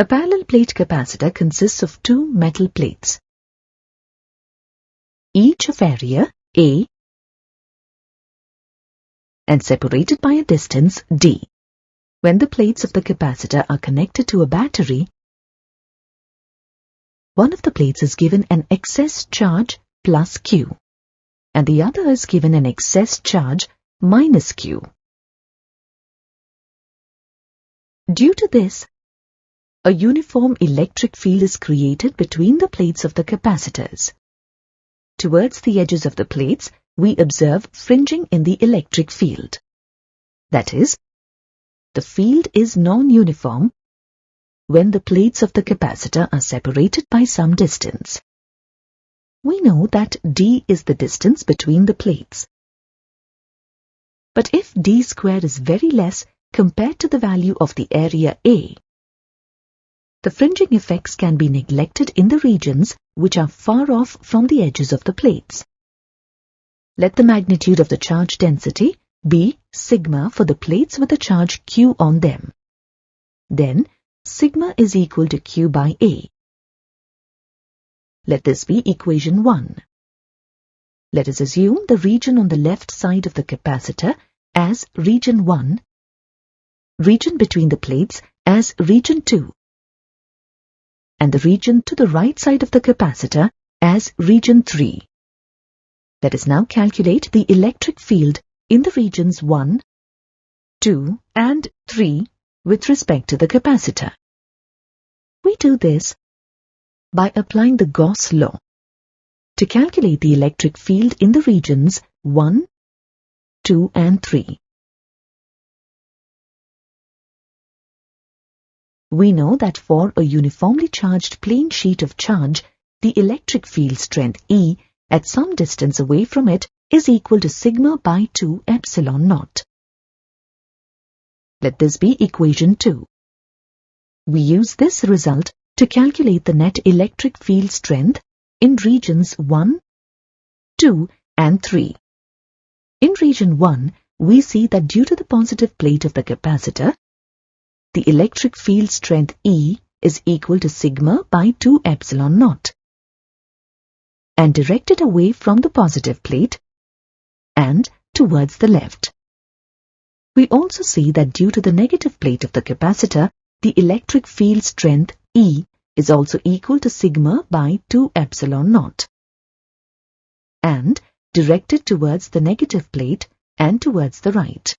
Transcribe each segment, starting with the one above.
A parallel plate capacitor consists of two metal plates, each of area A and separated by a distance D. When the plates of the capacitor are connected to a battery, one of the plates is given an excess charge plus Q, and the other is given an excess charge minus Q. Due to this, a uniform electric field is created between the plates of the capacitors. Towards the edges of the plates, we observe fringing in the electric field. That is, the field is non-uniform when the plates of the capacitor are separated by some distance. We know that D is the distance between the plates. But if D square is very less compared to the value of the area A, the fringing effects can be neglected in the regions which are far off from the edges of the plates. Let the magnitude of the charge density be sigma for the plates with a charge Q on them. Then, sigma is equal to Q by A. Let this be equation 1. Let us assume the region on the left side of the capacitor as region 1, region between the plates as region 2, and the region to the right side of the capacitor as region 3. Let us now calculate the electric field in the regions 1, 2 and 3 with respect to the capacitor. We do this by applying the Gauss law to calculate the electric field in the regions 1, 2 and 3. We know that for a uniformly charged plane sheet of charge, the electric field strength E at some distance away from it is equal to sigma by 2 epsilon naught. Let this be equation 2. We use this result to calculate the net electric field strength in regions 1, 2 and 3. In region 1, we see that due to the positive plate of the capacitor, the electric field strength E is equal to sigma by 2 epsilon naught, and directed away from the positive plate and towards the left. We also see that due to the negative plate of the capacitor, the electric field strength E is also equal to sigma by 2 epsilon naught, and directed towards the negative plate and towards the right.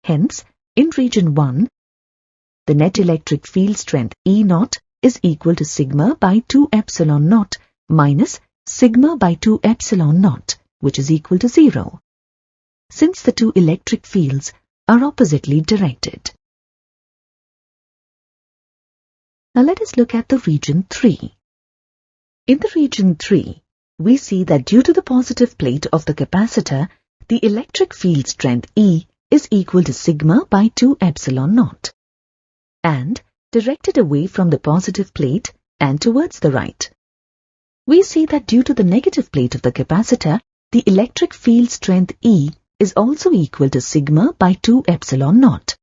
Hence, in region 1, the net electric field strength E naught is equal to sigma by 2 epsilon naught minus sigma by 2 epsilon naught, which is equal to 0, since the two electric fields are oppositely directed. Now let us look at the region 3. In the region 3, we see that due to the positive plate of the capacitor, the electric field strength E is equal to sigma by 2 epsilon naught, and directed away from the positive plate and towards the right. We see that due to the negative plate of the capacitor, the electric field strength E is also equal to sigma by 2 epsilon naught,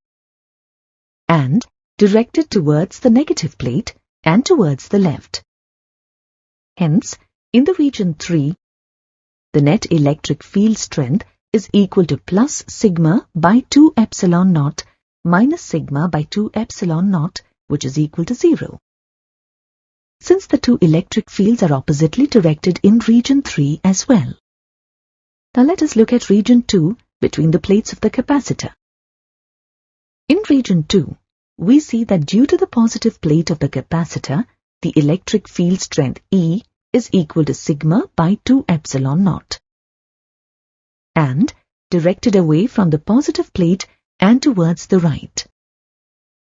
and directed towards the negative plate and towards the left. Hence, in the region 3, the net electric field strength is equal to plus sigma by 2 epsilon naught minus sigma by 2 epsilon naught, which is equal to 0. Since the two electric fields are oppositely directed in region 3 as well. Now let us look at region 2 between the plates of the capacitor. In region 2, we see that due to the positive plate of the capacitor, the electric field strength E is equal to sigma by 2 epsilon naught, and directed away from the positive plate and towards the right.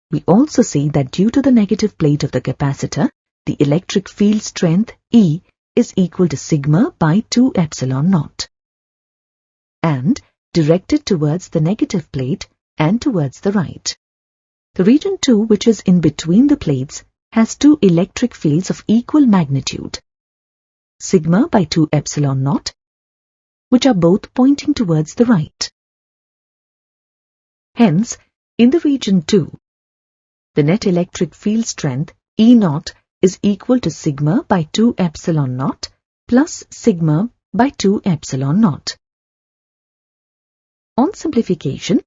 We also see that due to the negative plate of the capacitor, the electric field strength E is equal to sigma by 2 epsilon naught, and directed towards the negative plate and towards the right. The region 2, which is in between the plates, has two electric fields of equal magnitude, sigma by 2 epsilon naught, which are both pointing towards the right. Hence, in the region 2, the net electric field strength E naught is equal to sigma by 2 epsilon naught plus sigma by 2 epsilon naught. On simplification,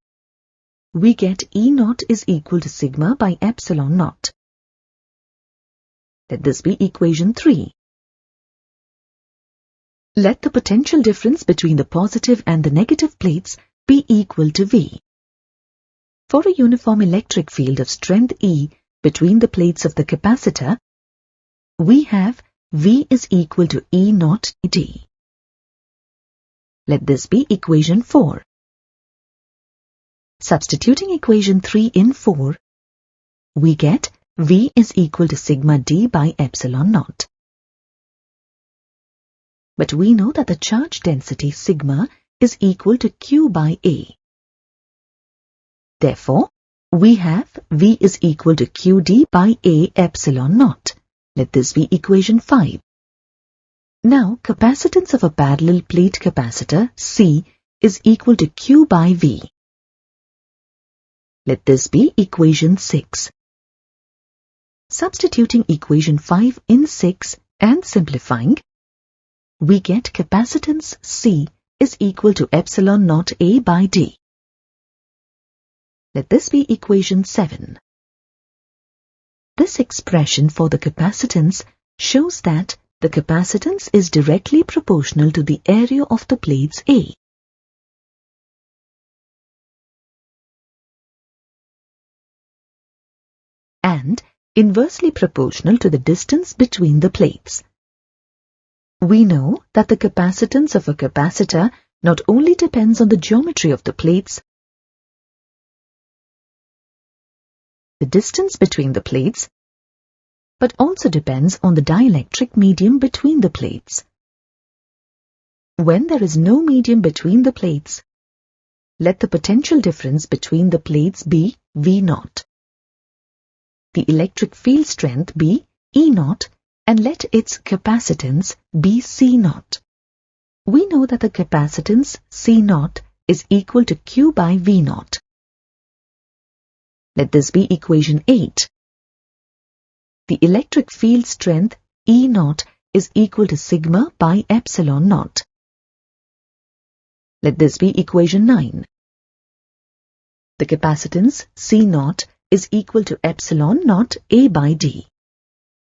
we get E naught is equal to sigma by epsilon naught. Let this be equation 3. Let the potential difference between the positive and the negative plates be equal to V. For a uniform electric field of strength E between the plates of the capacitor, we have V is equal to E naught D. Let this be equation 4. Substituting equation 3 in 4, we get V is equal to sigma D by epsilon naught. But we know that the charge density sigma is equal to Q by A. Therefore, we have V is equal to QD by A epsilon naught. Let this be equation 5. Now, capacitance of a parallel plate capacitor C is equal to Q by V. Let this be equation 6. Substituting equation 5 in 6 and simplifying, we get capacitance C is equal to epsilon naught A by D. Let this be equation 7. This expression for the capacitance shows that the capacitance is directly proportional to the area of the plates A. And inversely proportional to the distance between the plates. We know that the capacitance of a capacitor not only depends on the geometry of the plates, the distance between the plates, but also depends on the dielectric medium between the plates. When there is no medium between the plates, let the potential difference between the plates be V naught. The electric field strength be E naught, and let its capacitance be C naught. We know that the capacitance C naught is equal to Q by V naught. Let this be equation 8. The electric field strength E naught is equal to sigma by epsilon naught. Let this be equation 9. The capacitance C naught is equal to epsilon naught A by D.